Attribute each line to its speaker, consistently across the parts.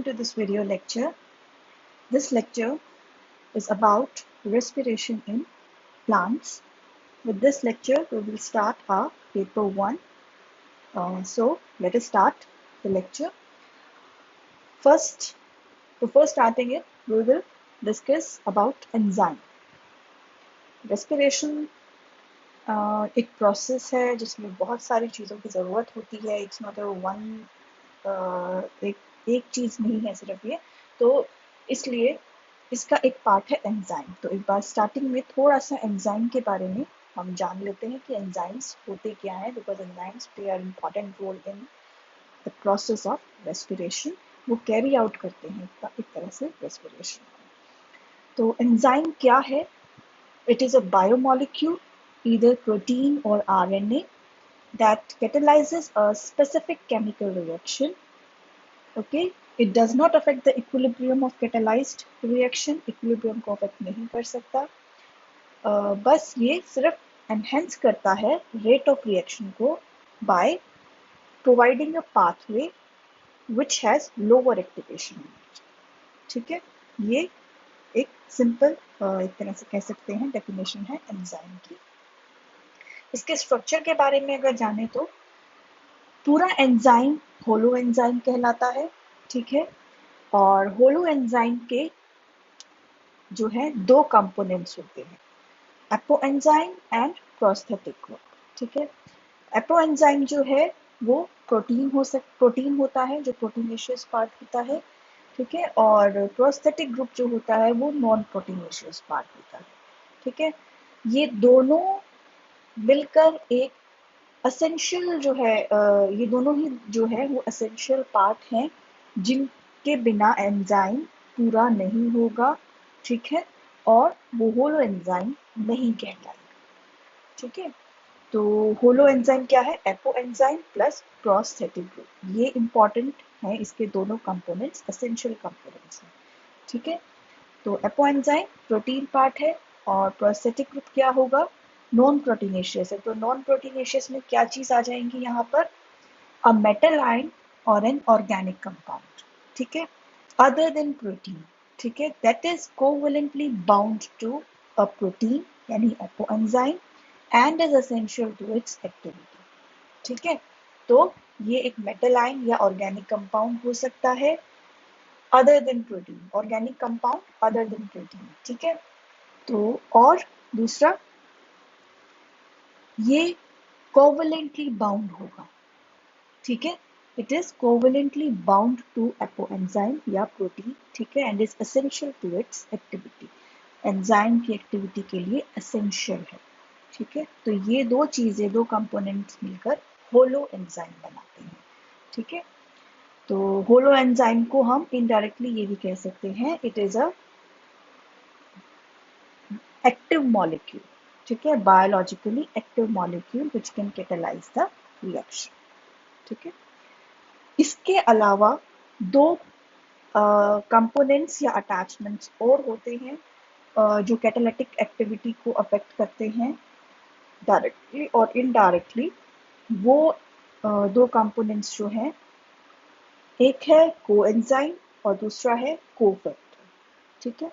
Speaker 1: Welcome to this video lecture. This lecture is about respiration in plants. With this lecture, we will start our paper 1. So let us start the lecture. First, before starting it, we will discuss about enzyme. Respiration एक process है जिसमें बहुत सारी चीज़ों की ज़रूरत होती है. इट्स नॉट एक चीज़ नहीं है सिर्फ ये. तो इसलिए इसका एक पार्ट है एंजाइम. तो एक बार स्टार्टिंग में थोड़ा सा एंजाइम के बारे में हम जान लेते हैं कि एंजाइम्स होते क्या हैं, because enzymes play are important role in the process of respiration. वो कैरी आउट करते हैं एक तरह से रेस्पिरेशन. तो एंजाइम क्या है? It is a biomolecule, either protein or RNA, that catalyzes a specific chemical reaction. Okay, it does not affect the equilibrium of catalyzed reaction. Equilibrium को affect नहीं कर सकता. बस ये सिर्फ enhance करता है rate of reaction को by providing a pathway which has lower activation. ठीक है, ये एक सिंपल एक तरह से कह सकते हैं डेफिनेशन है एंजाइम की. इसके स्ट्रक्चर के बारे में अगर जाने तो पूरा एंजाइम होलो एंजाइम कहलाता है. ठीक है, और होलो एंजाइम के जो है दो कंपोनेंट्स होते हैं, apo enzyme and prosthetic group. ठीक है, एपो एंजाइम जो है वो प्रोटीन होता है, जो प्रोटीनेशियस पार्ट होता है. ठीक है, और प्रोस्थेटिक ग्रुप जो होता है वो नॉन प्रोटीनेशियस पार्ट होता है. ठीक है, ये दोनों मिलकर एक असेंशियल जो है ये दोनों ही जो है वो असेंशियल पार्ट हैं जिनके बिना एंजाइम पूरा नहीं होगा. ठीक है, और वो होलो एंजाइम नहीं कहलाएगा. ठीक है, तो होलो एंजाइम क्या है? Apo enzyme plus prosthetic group. ये इंपॉर्टेंट है, इसके दोनों कंपोनेंट्स एसेंशियल कंपोनेंट्स हैं. ठीक है, तो एपो एंजाइम प्रोटीन पार्ट है और प्रोस्थेटिक ग्रुप क्या होगा? नॉन प्रोटीनेशियस है. तो नॉन प्रोटीनेशियस में क्या चीज आ जाएंगी यहाँ पर? अ मेटल आयन और एन ऑर्गेनिक कंपाउंड. ठीक है, अदर देन प्रोटीन. ठीक है, that is covalently bound to a protein यानी apo enzyme and is essential to its activity. ठीक है, तो ये एक मेटल आयन या ऑर्गेनिक कंपाउंड हो सकता है other than protein, organic compound other than protein. ठीक है, तो और दूसरा ये कोवैलेंटली बाउंड होगा. ठीक है, it is covalently bound to apo enzyme या प्रोटीन. ठीक है, and is essential to its activity. Enzyme की एक्टिविटी के लिए एसेंशियल है. ठीक है, तो ये दो चीजें, दो कंपोनेंट्स मिलकर होलो एंजाइम बनाते हैं. ठीक है, तो होलो एंजाइम को हम इनडायरेक्टली ये भी कह सकते हैं, it is a active molecule. ठीक है, biologically active molecule which can catalyse the reaction. ठीक है, इसके अलावा दो कंपोनेंट्स या अटैचमेंट्स और होते हैं जो कैटालिटिक एक्टिविटी को अफेक्ट करते हैं डायरेक्टली और इनडायरेक्टली. वो दो कंपोनेंट्स जो हैं, एक है कोएंजाइम और दूसरा है कोफैक्टर. ठीक है,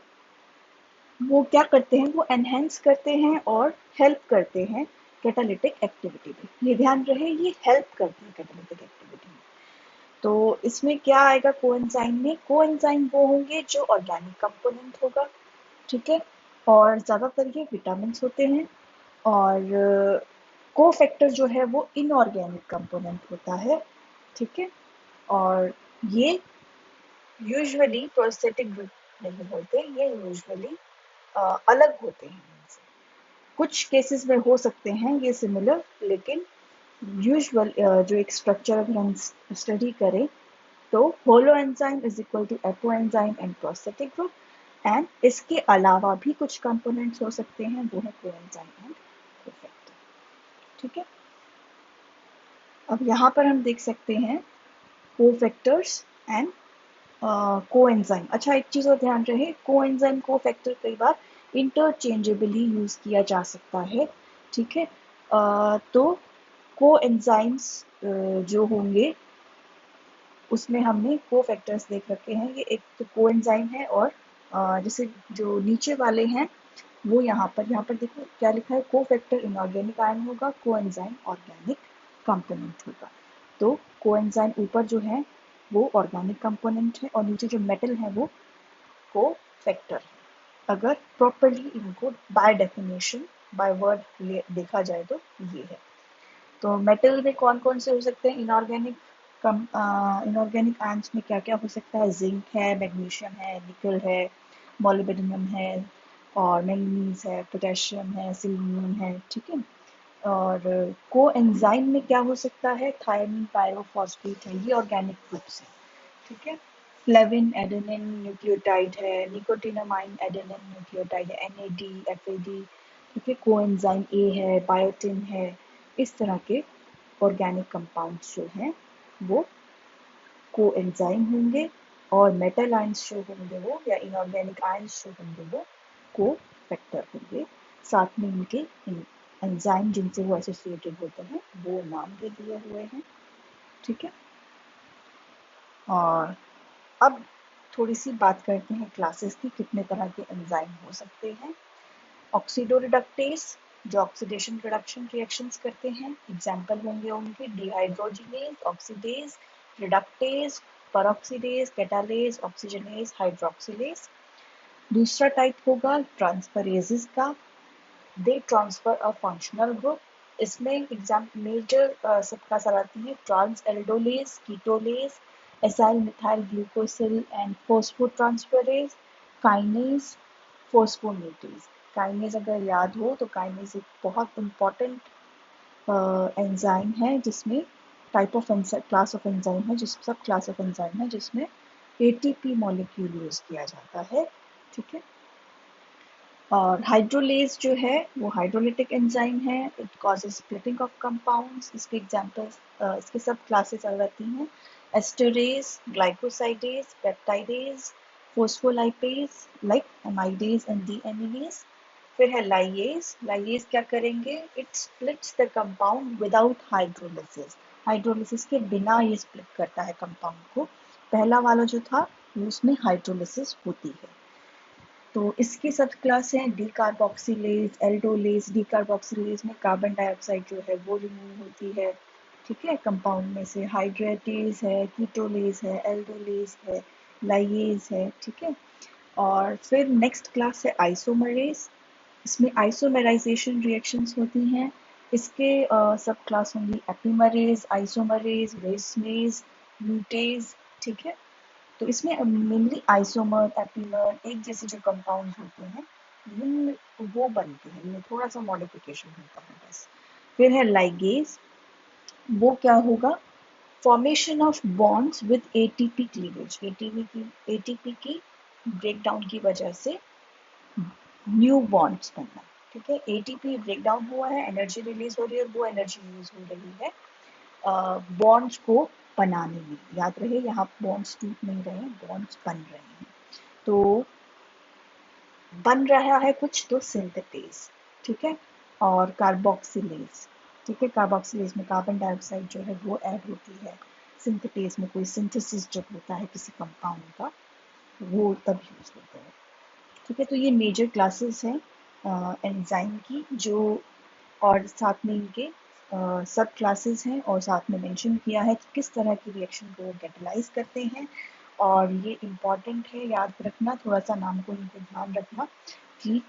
Speaker 1: वो क्या करते हैं? वो एनहेंस करते हैं और हेल्प करते हैं कैटालिटिक एक्टिविटी में. ये ध्यान रहे, ये हेल्प करते हैं कैटालिटिक एक्टिविटी में. तो इसमें क्या आएगा कोएंजाइम में? कोएंजाइम वो होंगे जो ऑर्गेनिक कंपोनेंट होगा. ठीक है, और ज़्यादातर ये विटामिन होते हैं. और कोफैक्टर जो है वो इनऑर्गेनिक कंपोनेंट होता है. ठीक है, और ये यूजुअली प्रोस्थेटिक ग्रुप नहीं होते, ये यूजुअली अलग होते हैं इनसे. कुछ केसेस में हो सकते हैं ये सिमिलर, लेकिन यूजुअल जो एक स्ट्रक्चर अगर हम स्टडी करें तो holo enzyme is equal to apo enzyme and prosthetic group. And इसके अलावा भी कुछ कंपोनेंट्स हो सकते हैं, वो है कोएंजाइम एंड कोफैक्टर. ठीक है, अब यहाँ पर हम देख सकते हैं कोफैक्टर्स एंड कोएंजाइम. अच्छा, एक चीज और ध्यान रहे, कोएंजाइम कोफैक्टर कई बार इंटरचेंजेबली यूज किया जा सकता है. ठीक है, तो कोएंजाइम्स जो होंगे उसमें हमने को फैक्टर्स देख रखे हैं। ये एक तो को एंजाइम है और जैसे जो नीचे वाले हैं वो यहाँ पर देखो क्या लिखा है, को फैक्टर इनऑर्गेनिक आयन होगा, को एंजाइम ऑर्गेनिक कंपोनेंट होगा। तो को एंजाइम ऊपर जो है वो ऑर्गेनिक कंपोनेंट है और नीचे जो मेटल है वो को फैक्टर है। अगर प्रॉपरली इनको बाय डेफिनेशन बाय वर्ड देखा जाए तो ये है। तो मेटल में कौन कौन से हो सकते हैं इनऑर्गेनिक इनऑर्गेनिक आयंस में क्या क्या हो सकता है, जिंक है, मैग्नीशियम है, निकल है, मोलिब्डेनम है और मैंगनीज है, पोटेशियम है, सिलीनियम है, ठीक है। और को एंजाइम में क्या हो सकता है, थायमिन, पायरोफॉस्फेट है, ये ऑर्गेनिक ग्रुप्स है, ठीक है। फ्लेविन एडेनिन न्यूक्लियोटाइड है, निकोटिनामाइन एडेनिन न्यूक्लियोटाइड है, एनएडी, एफएडी, ठीक है। कोएंजाइम ए है, बायोटिन है। इस तरह के ऑर्गेनिक कंपाउंड्स जो हैं वो कोएंजाइम होंगे और मेटल आयंस जो होंगे वो या इनऑर्गेनिक आयंस जो होंगे वो को फैक्टर होंगे। साथ में इनके एंजाइम जिनसे वो एसोसिएटेड होते हैं वो नाम भी दिए हुए हैं, ठीक है। और अब थोड़ी सी बात करते हैं क्लासेस की, कितने तरह के एंजाइम हो सकते हैं। ऑक्सीडोरिडक्टेस जो ऑक्सीडेशन रिडक्शन रिएक्शंस करते हैं, एग्जाम्पल होंगे उनके dehydrogenase, oxidase, reductase, peroxidase, catalase, oxygenase, hydroxylase. दूसरा टाइप होगा ट्रांसफरेजेस का, they transfer a functional group. इसमें एग्जाम मेजर सब क्लास आती है, trans aldolase, ketolase, acyl methyl glucosyl and phosphotransferase, kinase, phosphonatase. Kinase अगर याद हो तो काइनेज एक बहुत इंपॉर्टेंट एंजाइम है जिसमें type of class of enzyme है, जिस सब क्लास ऑफ एंजाइम है जिसमें एटीपी मॉलिक्यूल यूज किया जाता है, ठीक है। और हाइड्रोलेज जो है वो हाइड्रोलिटिक एंजाइम है, it causes splitting of compounds. इसके एग्जांपल्स इसके सब क्लासेस आ जाती हैं, esterase, glycosidase, peptidase, phospholipase like amidase and deaminase. फिर है लाइएज। लाइएज क्या करेंगे, it splits the compound without hydrolysis. Hydrolysis के बिना ये स्प्लिट करता है कंपाउंड को। पहला वाला जो था उसमें हाइड्रोलिसिस होती है। तो इसकी सब क्लास हैं D carboxylase, aldolase. D carboxylase में कार्बन डाइऑक्साइड जो है वो रिमूव होती है, ठीक है, कंपाउंड में से। हाइड्रेटेज है, कीटोलेज है, एल्डोलेज है, लाइएज है, ठीक है। और फिर नेक्स्ट क्लास है आइसोमरेज। इसमें आइसोमेराइजेशन रिएक्शंस होती हैं। इसके सब क्लास होंगी एपिमरेज, आइसोमरेज, रेसमेज, म्यूटेज, ठीक है। तो इसमें मेनली आइसोमर, एपिमर, एक जैसे जो कंपाउंड होते हैं वो बनते हैं, इनमें थोड़ा सा मॉडिफिकेशन होता है बस। फिर है लाइगेज। वो क्या होगा, formation of bonds with ATP cleavage. ATP की ब्रेक डाउन की वजह से न्यू बॉन्ड्स बनना, ठीक है। एटीपी ब्रेक डाउन हुआ है, एनर्जी रिलीज हो रही है और वो एनर्जी यूज हो रही है बॉन्ड्स को बनाने में। याद रहे यहाँ बॉन्ड्स टूट नहीं रहे हैं, बॉन्ड्स बन रहे हैं। तो बन रहा है कुछ तो सिंथेटेज, ठीक है, और कार्बोक्सिलेज, ठीक है। कार्बोक्सिलेज में कार्बन डाइऑक्साइड जो है वो ऐड होती है। सिंथेटेज में कोई सिंथेसिस जब होता है किसी कंपाउंड का वो तब यूज होता है, ठीक है। तो ये मेजर क्लासेस हैं एंजाइम की, जो और साथ में इनके सब क्लासेस हैं और साथ में मेंशन किया है कि किस तरह की रिएक्शन को वो कैटेलाइज करते हैं। और ये इम्पॉर्टेंट है याद रखना, थोड़ा सा नाम को इनको ध्यान रखना कि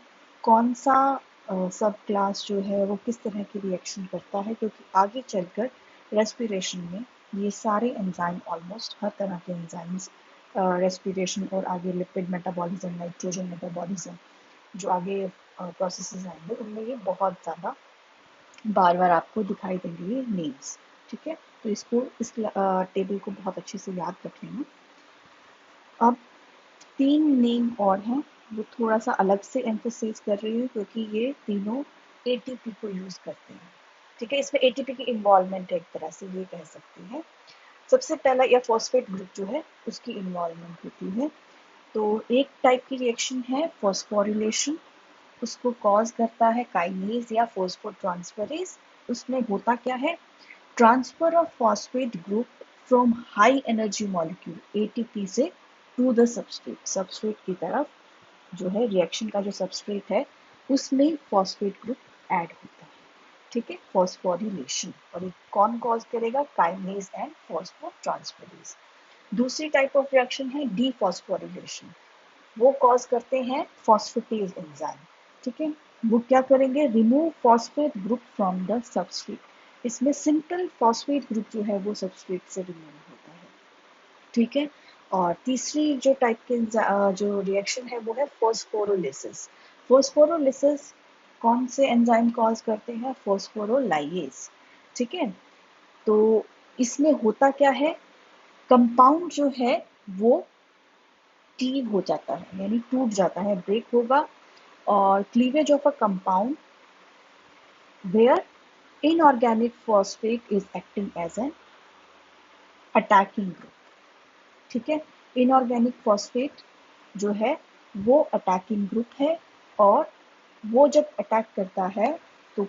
Speaker 1: कौन सा सब क्लास जो है वो किस तरह की रिएक्शन करता है, क्योंकि आगे चलकर रेस्पिरेशन में ये सारे एंजाइम, ऑलमोस्ट हर तरह के एंजाइम्स रेस्पिरेशन और आगे लिपिड मेटाबॉलिज्म, नाइट्रोजन मेटाबॉलिज्म, जो आगे प्रोसेसेस आएंगे उनमें ये बहुत ज़्यादा बार बार आपको दिखाई देंगे ये नेम्स, ठीक है। तो इसको इस टेबल को बहुत अच्छे से याद रख लेना। अब 3 नेम और हैं, वो थोड़ा सा अलग से एम्फोसाइज कर रही हूँ क्योंकि ये तीनों एटीपी को यूज करते हैं, ठीक है। इसमें एटीपी की इन्वॉल्वमेंट है, एक तरह से ये कह सकते हैं। सबसे पहला या फॉस्फेट ग्रुप जो है उसकी इन्वॉल्वमेंट होती है। तो एक टाइप की रिएक्शन है फॉस्फोरिलेशन, उसको कॉज करता है काइनेज या फॉस्फोट्रांसफरेज। उसमें होता क्या है, transfer of phosphate group from high energy molecule ATP से टू द सबस्ट्रेट की तरफ जो है रिएक्शन का जो सबस्ट्रेट है उसमें फॉस्फेट ग्रुप ऐड होता है, ठीक है, फॉस्फोरिलेशन। और ये कौन कॉज करेगा? Kinase and phosphotransferase. दूसरी टाइप ऑफ रिएक्शन है डीफॉस्फोरिलेशन, वो कॉज करते हैं फॉस्फेटेज एंजाइम, ठीक है। वो क्या करेंगे? Remove phosphate group from the substrate. इसमें सिंपल फॉस्फेट ग्रुप जो है वो सबस्ट्रेट से रिमूव होता है, ठीक है। और तीसरी जो टाइप के जो रिएक्शन है वो है फॉस्फोरोलिसिस। फॉस्फोरोलिसिस कौन से एंजाइम कॉज करते हैं? फॉस्फोरोलाइएज, ठीक है। तो इसमें होता क्या है? कंपाउंड जो है वो क्लीव हो जाता है, यानी टूट जाता है, ब्रेक होगा। और cleavage of a compound where inorganic phosphate is acting as an attacking group, ठीक है। इनऑर्गेनिक फॉस्फेट जो है वो अटैकिंग ग्रुप है, और वो जब अटैक करता है तो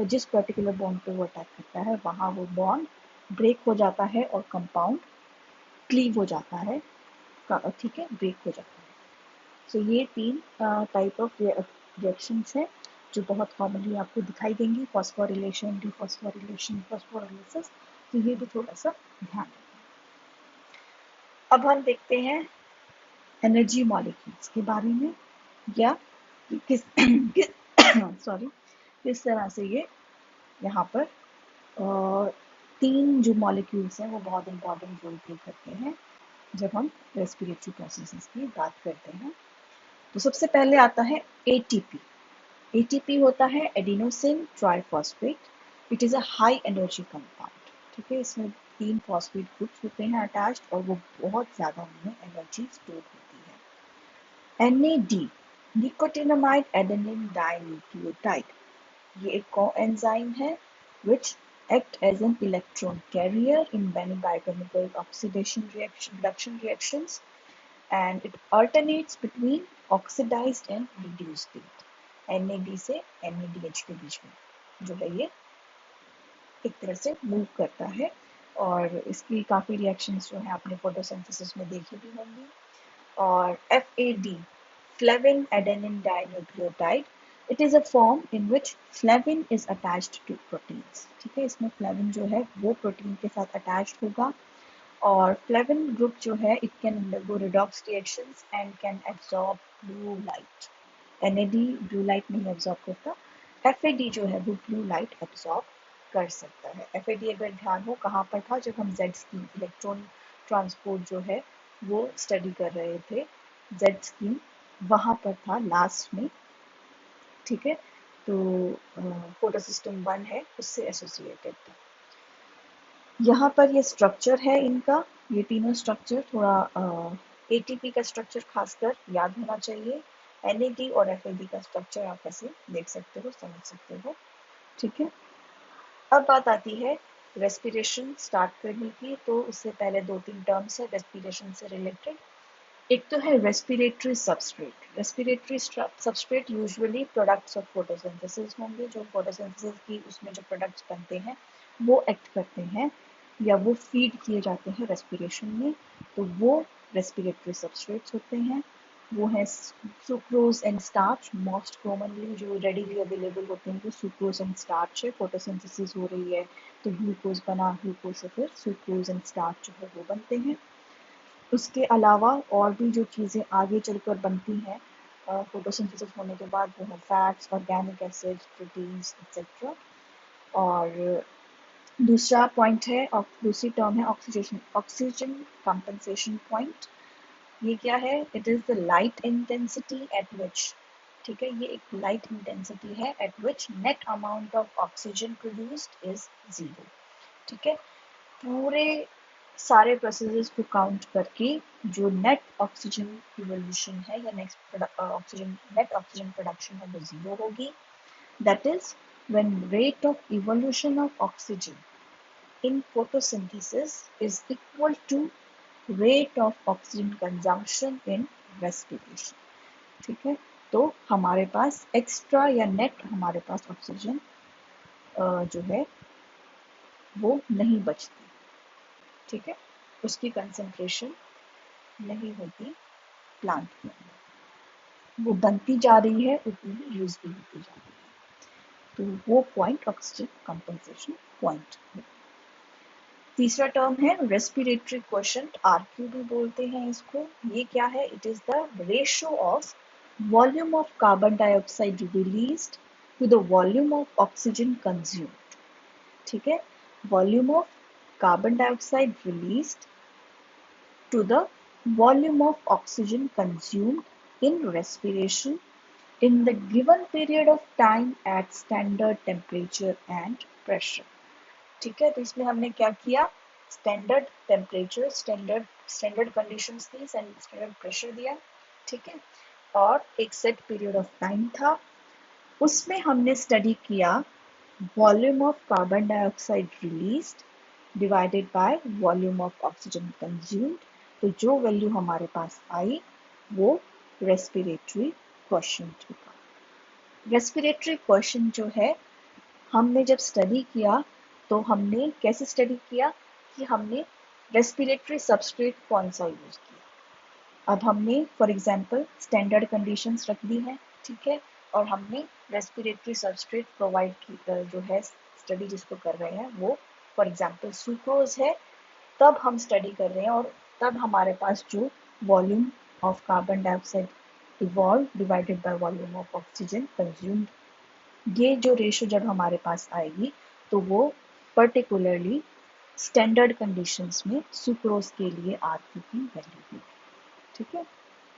Speaker 1: जिस पर्टिकुलर बॉन्ड पे वो अटैक करता है वहाँ वो बॉन्ड ब्रेक हो जाता है और कंपाउंड क्लीव हो जाता है, ठीक है, ब्रेक हो जाता है। सो ये तीन टाइप ऑफ रिएक्शंस हैं जो बहुत कॉमनली आपको दिखाई देंगी, फॉस्फोरिलेशन, डिफॉस्फोरिलेशन, फॉस्फोराइलिसिस। तो ये भी थोड़ा सा ध्यान रखें। अब हम देखते हैं एनर्जी मॉलिक्यूल्स के बारे में, या किस सॉरी किस तरह से ये यहाँ पर तीन जो मॉलिक्यूल्स हैं वो बहुत इंपॉर्टेंट रोल प्ले करते हैं जब हम रेस्पिरेटरी प्रोसेसेस की बात करते हैं। तो सबसे पहले आता है एटीपी। एटीपी होता है adenosine triphosphate. It is a high energy compound, ठीक है। इसमें तीन फॉस्फेट ग्रुप्स होते हैं अटैच्ड, और वो बहुत ज़्यादा उनमें एनर्जी स्टोर होती है। NAD, निकोटिनामाइड एडेनिन डाइन्यूक्लियोटाइड, ये एक कोएंजाइम है which act as an electron carrier in many biochemical oxidation reduction reactions, and it alternates between oxidized and reduced state। NAD से NADH के बीच में जो है ये एक तरह से मूव करता है, और इसकी काफ़ी रिएक्शंस जो है आपने फोटोसिंथेसिस में देखी भी होंगी। और FAD, flavin adenine dinucleotide, it is a form in which flavin is attached to proteins, ठीक है। इसमें flavin जो है वो प्रोटीन के साथ अटैच्ड होगा, और flavin ग्रुप जो है it can undergo redox reactions and can absorb blue light। NAD blue light नहीं एब्जॉर्ब करता, FAD जो है वो ब्लू लाइट एब्जॉर्ब कर सकता है। FAD अगर ध्यान हो कहाँ पर था? जब हम Z स्कीम इलेक्ट्रॉन ट्रांसपोर्ट जो है वो स्टडी कर रहे थे, Z स्कीम वहाँ पर था लास्ट में, ठीक है। तो फोटो सिस्टम 1 है उससे एसोसिएटेड था। यहाँ पर ये स्ट्रक्चर है इनका, ये तीनों स्ट्रक्चर थोड़ा ATP का स्ट्रक्चर खासकर याद होना चाहिए। NAD और FAD का स्ट्रक्चर आप ऐसे देख सकते हो, समझ सकते हो, ठीक है। अब बात आती है रेस्पिरेशन स्टार्ट करने की। तो उससे पहले दो तीन टर्म्स है रेस्पिरेशन से रिलेटेड। एक तो है respiratory substrate. Respiratory substrate usually products of photosynthesis होंगे, जो फोटोसिंथेसिस की उसमें जो प्रोडक्ट्स बनते हैं वो एक्ट करते हैं या वो फीड किए जाते हैं रेस्पिरेशन में, तो वो रेस्पिरेटरी सबस्ट्रेट्स होते हैं। वो है sucrose and starch, most commonly जो रेडीली अवेलेबल होते हैं वो सुक्रोज एंड स्टार्च है। फोटोसिंथेसिस हो रही है तो ग्लूकोज बना, ग्लूकोज से फिर सुक्रोज एंड स्टार्च जो है वो बनते हैं। उसके अलावा और भी जो चीज़ें आगे चलकर बनती हैं फोटोसिंथेसिस होने के बाद, वो है fats, organic acids, proteins etcetera. और दूसरा पॉइंट है, दूसरी टर्म है ऑक्सीजन कंपनसेशन पॉइंट। ये क्या है? It is the light intensity at विच, ठीक है, ये एक लाइट इंटेंसिटी है eight which net amount of oxygen produced is zero, ठीक है। पूरे सारे प्रोसेसेस को काउंट करके जो नेट ऑक्सीजन इवोल्यूशन है या नेट ऑक्सीजन प्रोडक्शन है वो जीरो होगी। That is when rate of evolution of oxygen in photosynthesis is equal to rate of oxygen consumption in respiration, ठीक है। तो हमारे पास एक्स्ट्रा या नेट हमारे पास ऑक्सीजन जो है वो नहीं बचती, ठीक है, उसकी कंसंट्रेशन नहीं होती प्लांट के अंदर, वो बनती जा रही है, उतनी ही यूज भी होती जा रही है, तो वो पॉइंट ऑक्सीजन कंपनसेशन पॉइंट है। तीसरा टर्म है रेस्पिरेटरी क्वोशंट, आरक्यू भी बोलते हैं इसको। ये क्या है? It is the ratio of volume of carbon dioxide released to the volume of oxygen consumed. ठीक है, volume of carbon dioxide released to the volume of oxygen consumed in respiration in the given period of time at standard temperature and pressure। ठीक है, तो इसमें हमने क्या किया? Standard temperature, standard conditions थी, स्टैंडर्ड प्रेशर दिया। ठीक है, और एक सेट पीरियड ऑफ टाइम था, उसमें हमने स्टडी किया volume of carbon dioxide released divided by volume of oxygen consumed. तो जो वैल्यू हमारे पास आई वो रेस्पिरेटरी क्वोशंट होगा। रेस्पिरेटरी क्वोशंट जो है, हमने जब स्टडी किया तो हमने कैसे स्टडी किया कि हमने रेस्पिरेटरी सबस्ट्रेट कौन सा यूज किया। अब हमने फॉर एग्जांपल स्टैंडर्ड कंडीशंस रख दी हैं, ठीक है, और हमने रेस्पिरेटरी सबस्ट्रेट प्रोवाइड की, जो है स्टडी जिसको कर रहे हैं वो फॉर एग्जांपल सुक्रोज है, तब हम स्टडी कर रहे हैं, और तब हमारे पास जो volume of carbon dioxide evolve divided by volume of oxygen consumed, ये जो रेशो जब हमारे पास आएगी तो वो पर्टिकुलरली स्टैंडर्ड कंडीशंस में सुक्रोज के लिए आरक्यू की वैल्यू होगी। ठीक है,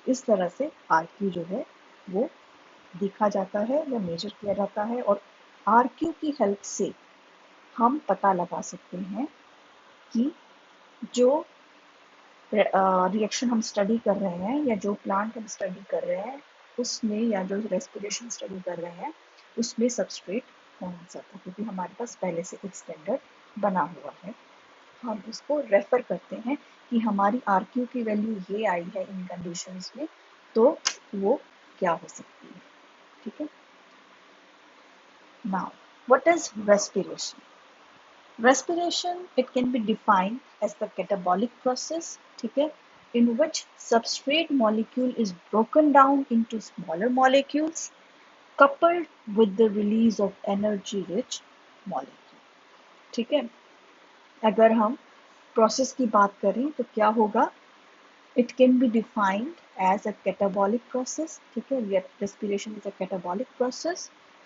Speaker 1: इस तरह से आरक्यू जो है वो देखा जाता है या मेजर किया जाता है, और आरक्यू की हेल्प से हम पता लगा सकते हैं कि जो रिएक्शन हम स्टडी कर रहे हैं या जो प्लांट हम स्टडी कर रहे हैं उसमें, या जो रेस्पिरेशन स्टडी कर रहे हैं उसमें सबस्ट्रेट कौन सा था, क्योंकि हमारे पास पहले से एक स्टैंडर्ड बना हुआ है। हम उसको रेफर करते हैं कि हमारी आरक्यू की वैल्यू ये आई है इन कंडीशंस में, तो वो क्या हो सकती है। ठीक है, now what is respiration? Respiration, it can be defined as the catabolic process, ठीक है, in which substrate molecule is broken down into smaller molecules coupled with the release of energy rich molecule। ठीक है, अगर हम process की बात करें तो क्या होगा? It can be defined as a catabolic process, ठीक है, respiration is a catabolic process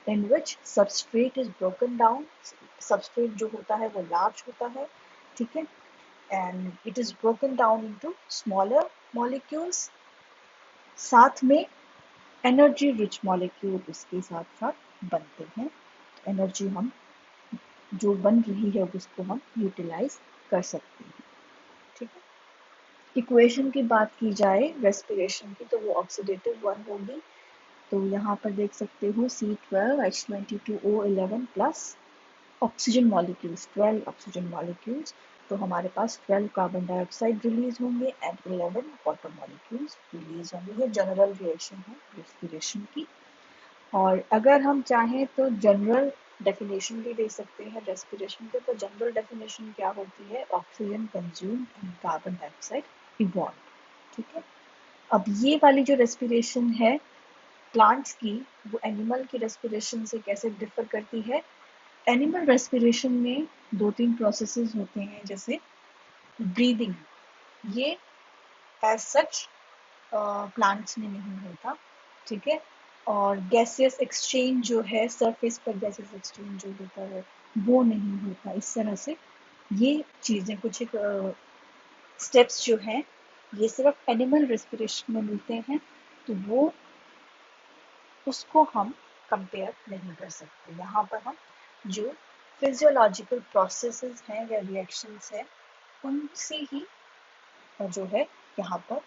Speaker 1: in which substrate is broken down, substrate जो होता है वो large होता है, ठीक है, and it is broken down into smaller molecules, साथ में energy rich molecule उसके साथ साथ बनते हैं, एनर्जी हम जो बन रही है उसको हम यूटिलाइज कर सकते हैं। ठीक है, इक्वेशन की बात की जाए रेस्पिरेशन की तो वो ऑक्सीडेटिव वन होगी, तो यहाँ पर देख सकते हो C12H22O11 plus oxygen molecules 12 oxygen molecules, तो हमारे पास 12 कार्बन डाइऑक्साइड रिलीज होंगे एंड 11 वाटर मॉलिक्यूल्स रिलीज होंगे। ये जनरल रिएक्शन है रेस्पिरेशन की। और अगर हम चाहें तो जनरल डेफिनेशन भी दे सकते हैं रेस्पिरेशन के, तो जनरल डेफिनेशन क्या होती है? Oxygen consumed and carbon dioxide evolve. ठीक है, अब ये वाली जो रेस्पिरेशन है प्लांट्स की, वो एनिमल की रेस्पिरेशन से कैसे डिफर करती है? एनिमल रेस्पिरेशन में 2-3 प्रोसेसेस होते हैं, जैसे ब्रीदिंग, ये एज सच प्लांट्स में नहीं होता। ठीक है, और गैसियस एक्सचेंज जो है, सरफेस पर गैसियस एक्सचेंज जो होता है वो नहीं होता। इस तरह से ये चीज़ें कुछ एक स्टेप्स जो हैं ये सिर्फ एनिमल रेस्पिरेशन में मिलते हैं, तो वो उसको हम कंपेयर नहीं कर सकते। यहाँ पर हम जो फिजियोलॉजिकल प्रोसेसेस हैं या रिएक्शंस हैं उनसे ही जो है यहाँ पर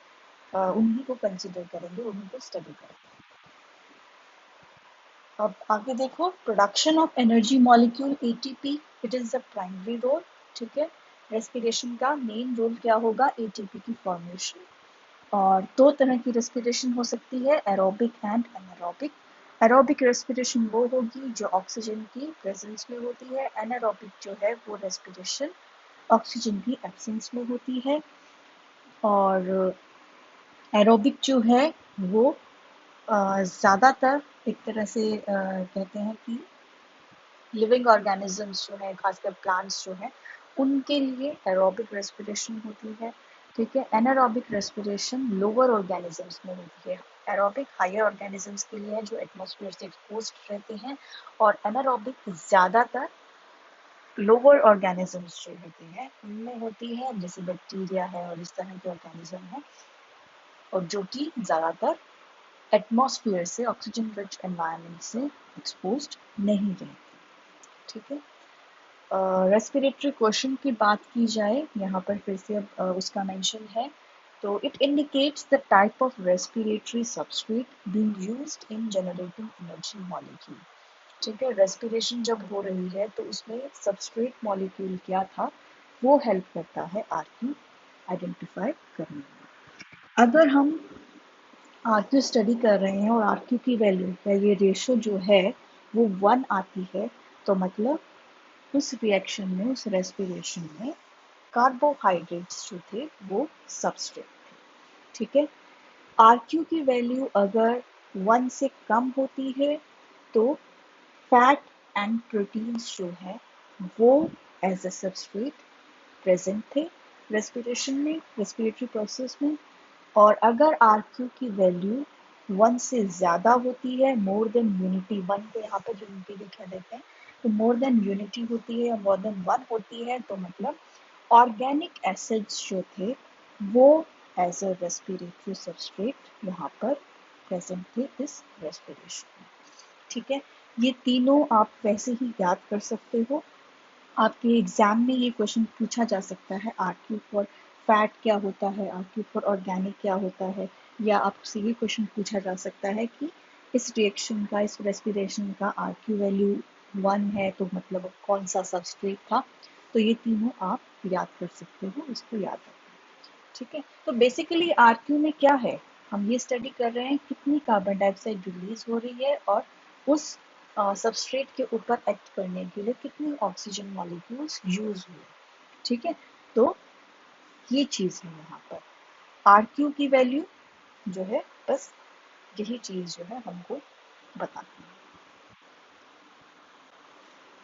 Speaker 1: उन्हीं को कंसिडर करेंगे, उन्हीं को स्टडी करेंगे। अब आगे देखो, production of energy molecule ATP, it is the primary role. ठीक है, रेस्पिरेशन का मेन रोल क्या होगा? एटीपी की फॉर्मेशन। और 2 तरह की रेस्पिरेशन हो सकती है, aerobic and anaerobic. Aerobic respiration वो होगी जो ऑक्सीजन की प्रेजेंस में होती है, एनारोबिक जो है वो रेस्पिरेशन ऑक्सीजन की एब्सेंस में होती है। और एरोबिक जो है वो ज़्यादातर एक तरह से कहते हैं कि लिविंग ऑर्गेनिजम्स जो है, खासकर प्लांट्स जो है, उनके लिए एरोबिक रेस्पिरेशन होती है। ठीक है, एनारोबिक रेस्पिरेशन लोअर ऑर्गेनिजम्स में होती है। एरोबिक हायर ऑर्गेनिजम्स के लिए है जो एटमॉस्फेयर से एक्सपोज रहते हैं, और एनारोबिक ज़्यादातर लोअर ऑर्गेनिजम्स जो होते हैं उनमें होती है, जैसे बैक्टीरिया है और इस तरह के ऑर्गेनिज्म है, और जो कि ज़्यादातर एटमॉस्फेयर से, ऑक्सीजन रिच एनवायरनमेंट से एक्सपोज्ड नहीं रहते। ठीक है, रेस्पिरेटरी क्वेश्चन की बात की जाए, यहाँ पर फिर से अब उसका मेंशन है। तो it indicates the type of respiratory substrate being used in generating energy molecule. ठीक है, रेस्पिरेशन जब हो रही है तो उसमें सबस्ट्रेट मॉलिक्यूल क्या था, वो हेल्प करता है आरक्यू आइडेंटिफाई करने में। अगर हम आरक्यू स्टडी कर रहे हैं और आरक्यू की वैल्यू या ये रेशो जो है वो 1 आती है, तो मतलब उस रिएक्शन में, उस रेस्पिरेशन में कार्बोहाइड्रेट्स जो थे वो सबस्ट्रेट थे। ठीक है, आरक्यू की वैल्यू अगर 1 से कम होती है तो फैट एंड प्रोटीन्स जो है वो एज अ सबस्ट्रेट प्रेजेंट थे रेस्पिरेशन में, रेस्पिरेटरी प्रोसेस में। और अगर आरक्यू की वैल्यू 1 से ज़्यादा होती है, मोर देन यूनिटी, 1 को यहाँ पर यूनिटी लिखा देते हैं, तो मोर देन यूनिटी होती है या मोर देन 1 होती है, तो मतलब ऑर्गेनिक एसिड्स जो थे वो एज अ रेस्पिरेटरी सबस्ट्रेट यहाँ पर प्रेजेंट थे इस रेस्पिरेशन में। ठीक है, ये तीनों आप वैसे ही याद कर सकते हो। आपके एग्जाम में ये क्वेश्चन पूछा जा सकता है, आरक्यू फॉर फैट क्या होता है, आरक्यू फॉर ऑर्गेनिक क्या होता है, या आपसे ये क्वेश्चन पूछा जा सकता है कि इस रिएक्शन का, इस रेस्पिरेशन का आरक्यू वैल्यू 1 है तो मतलब कौन सा सबस्ट्रेट था। तो ये तीनों आप याद कर सकते हो, इसको याद रखना। ठीक है, तो बेसिकली आरक्यू में क्या है, हम ये स्टडी कर रहे हैं कितनी कार्बन डाइऑक्साइड रिलीज हो रही है और उस सबस्ट्रेट के ऊपर एक्ट करने के लिए कितनी ऑक्सीजन मॉलिक्यूल्स यूज हुए। ठीक है, तो ये चीज है यहाँ पर आरक्यू की वैल्यू जो है, बस यही चीज जो है हमको बताती है।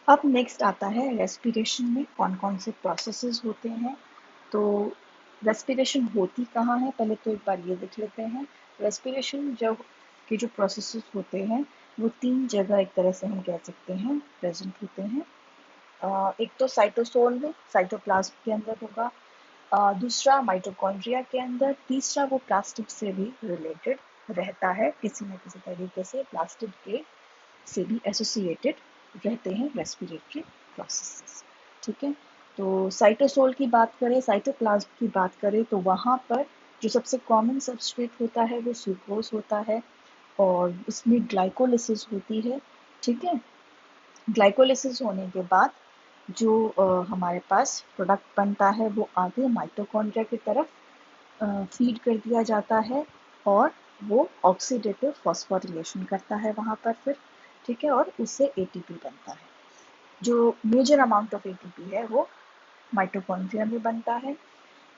Speaker 1: अब नेक्स्ट आता है रेस्पिरेशन में कौन कौन से प्रोसेसेस होते हैं। तो रेस्पिरेशन होती कहाँ है, पहले तो एक बार ये देख लेते हैं। रेस्पिरेशन जब के जो प्रोसेसेस होते हैं वो 3 जगह एक तरह से हम कह सकते हैं प्रेजेंट होते हैं। एक तो साइटोसोल में, साइटोप्लाज्म के अंदर होगा, दूसरा माइटोकॉन्ड्रिया के अंदर, तीसरा वो प्लास्टिड से भी रिलेटेड रहता है, किसी न किसी तरीके से प्लास्टिड के से भी एसोसिएटेड रहते हैं रेस्पिरेटरी प्रोसेसेस। ठीक है, तो साइटोसोल की बात करें, साइटोप्लाज्म की बात करें, तो वहाँ पर जो सबसे कॉमन सबस्ट्रेट होता है वो सुक्रोज होता है, और उसमें ग्लाइकोलिसिस होती है। ठीक है, ग्लाइकोलिसिस होने के बाद जो हमारे पास प्रोडक्ट बनता है वो आगे माइटोकॉन्ड्रिया की तरफ फीड कर दिया जाता है, और वो ऑक्सीडेटिव फॉस्फोरिलेशन करता है वहाँ पर फिर। ठीक है, और उससे एटीपी बनता है। जो मेजर अमाउंट ऑफ एटीपी है वो माइटोकॉन्ड्रिया में बनता है।